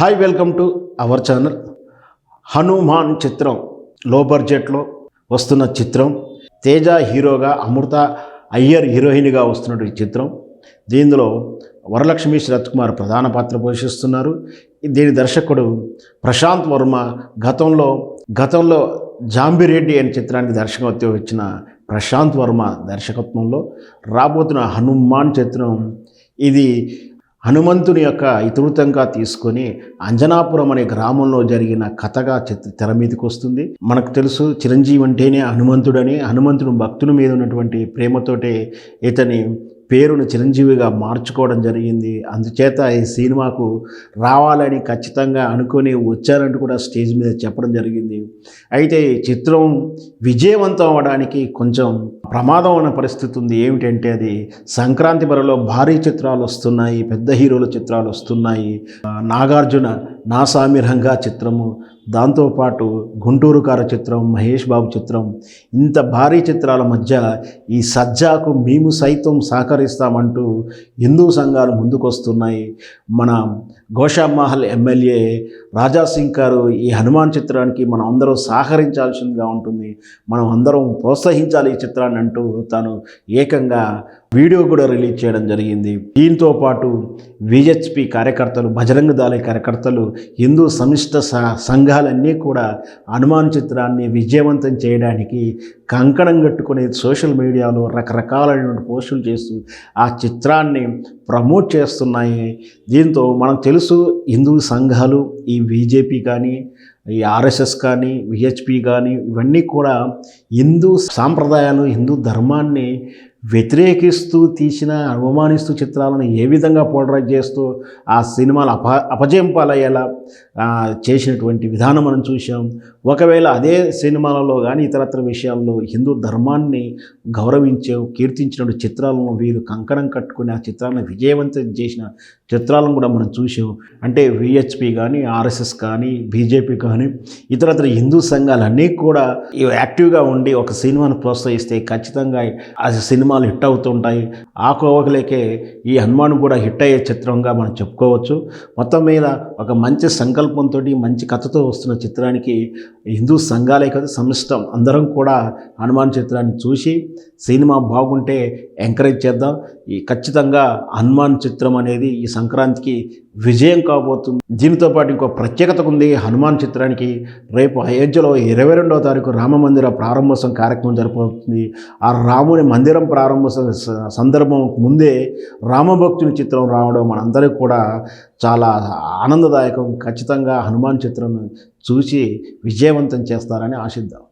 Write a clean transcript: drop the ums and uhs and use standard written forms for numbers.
Hi welcome to our channel. Hanuman చిత్రం లో బడ్జెట్లో వస్తున్న చిత్రం. తేజ హీరోగా, అమృత అయ్యర్ హీరోయిన్గా వస్తున్న ఈ చిత్రం. దీనిలో వరలక్ష్మి శరత్ కుమార్ ప్రధాన పాత్ర పోషిస్తున్నారు. దీని దర్శకుడు ప్రశాంత్ వర్మ. గతంలో జాంబిరెడ్డి అనే చిత్రానికి దర్శకత్వం ఇచ్చిన ప్రశాంత్ వర్మ దర్శకత్వంలో రాబోతున్న హనుమాన్ చిత్రం. ఇది హనుమంతుని యొక్క ఇతివృత్తంగా తీసుకొని అంజనాపురం అనే గ్రామంలో జరిగిన కథగా తెర మీదకి వస్తుంది. మనకు తెలుసు, చిరంజీవి అంటేనే హనుమంతుడని. హనుమంతుడు భక్తుని మీద ఉన్నటువంటి ప్రేమతోటే ఇతని పేరును చిరంజీవిగా మార్చుకోవడం జరిగింది. అందుచేత ఈ సినిమాకు రావాలని ఖచ్చితంగా అనుకొని వచ్చారంటూ కూడా స్టేజ్ మీద చెప్పడం జరిగింది. అయితే ఈ చిత్రం విజయవంతం అవ్వడానికి కొంచెం ప్రమాదం అన్న పరిస్థితి ఉంది. ఏమిటంటే అది సంక్రాంతి బరిలో భారీ చిత్రాలు వస్తున్నాయి, పెద్ద హీరోల చిత్రాలు వస్తున్నాయి. నాగార్జున నా సామిరంగా చిత్రము, దాంతోపాటు గుంటూరు కార చిత్రం, మహేష్ బాబు చిత్రం, ఇంత భారీ చిత్రాల మధ్య ఈ సజ్జాకు మేము సైతం సహకరిస్తామంటూ హిందూ సంఘాలు ముందుకొస్తున్నాయి. మన గోషామహల్ ఎమ్మెల్యే రాజాసింగ్ గారు ఈ హనుమాన్ చిత్రానికి మనం అందరం సహకరించాల్సిందిగా ఉంటుంది, మనం అందరం ప్రోత్సహించాలి ఈ చిత్రాన్ని అంటూ తాను ఏకంగా వీడియో కూడా రిలీజ్ చేయడం జరిగింది. దీంతో పాటు విహెచ్పి కార్యకర్తలు, బజరంగ దళ కార్యకర్తలు, హిందూ సమిష్ట సంఘాలన్నీ కూడా హనుమాన్ చిత్రాన్ని విజయవంతం చేయడానికి కంకణం కట్టుకుని సోషల్ మీడియాలో రకరకాలైనటువంటి పోస్టులు చేస్తూ ఆ చిత్రాన్ని ప్రమోట్ చేస్తున్నాయి. దీంతో మనకు తెలుసు, హిందూ సంఘాలు, ఈ బీజేపీ కానీ, ఈ ఆర్ఎస్ఎస్ కానీ, విహెచ్పి కానీ, ఇవన్నీ కూడా హిందూ సాంప్రదాయాలు, హిందూ ధర్మాన్ని వ్యతిరేకిస్తూ తీసిన, అవమానిస్తూ చిత్రాలను ఏ విధంగా పోలరైజ్ చేస్తూ ఆ సినిమాలు అపజయం పాలయ్యేలా చేసినటువంటి విధానం మనం చూసాం. ఒకవేళ అదే సినిమాలలో కానీ ఇతరత్ర విషయాల్లో హిందూ ధర్మాన్ని కీర్తించిన చిత్రాలను వీరు కంకణం కట్టుకుని ఆ చిత్రాలను విజయవంతం చేసిన చిత్రాలను కూడా మనం చూసాం. అంటే విహెచ్పి కానీ, ఆర్ఎస్ఎస్ కానీ, బీజేపీ కానీ, ఇతరత్ర హిందూ సంఘాలన్నీ కూడా యాక్టివ్గా ఉండి ఒక సినిమాను ప్రోత్సహిస్తే ఖచ్చితంగా ఆ సినిమాలు హిట్ అవుతుంటాయి. ఆ కోవకలేకే ఈ హనుమాన్ కూడా హిట్ అయ్యే చిత్రంగా మనం చెప్పుకోవచ్చు. మొత్తం మీద ఒక మంచి సంకల్పంతో, మంచి కథతో వస్తున్న చిత్రానికి హిందూ సంఘాలే కాదు, సమిష్టం అందరం కూడా హనుమాన్ చిత్రాన్ని చూసి సినిమా బాగుంటే ఎంకరేజ్ చేద్దాం. ఈ ఖచ్చితంగా హనుమాన్ చిత్రం అనేది ఈ సంక్రాంతికి విజయం కాబోతుంది. దీనితో పాటు ఇంకో ప్రత్యేకత ఉంది హనుమాన్ చిత్రానికి. రేపు అయోధ్యలో 22వ తారీఖు రామ మందిర ప్రారంభోత్సవం కార్యక్రమం జరపబోతుంది. ఆ రాముని మందిరం ప్రారంభోత్సవ సందర్భం ముందే రామభక్తుని చిత్రం రావడం మనందరికీ కూడా చాలా ఆనందదాయకం. ఖచ్చితంగా హనుమాన్ చిత్రం చూసి విజయవంతం చేస్తారని ఆశిద్దాం.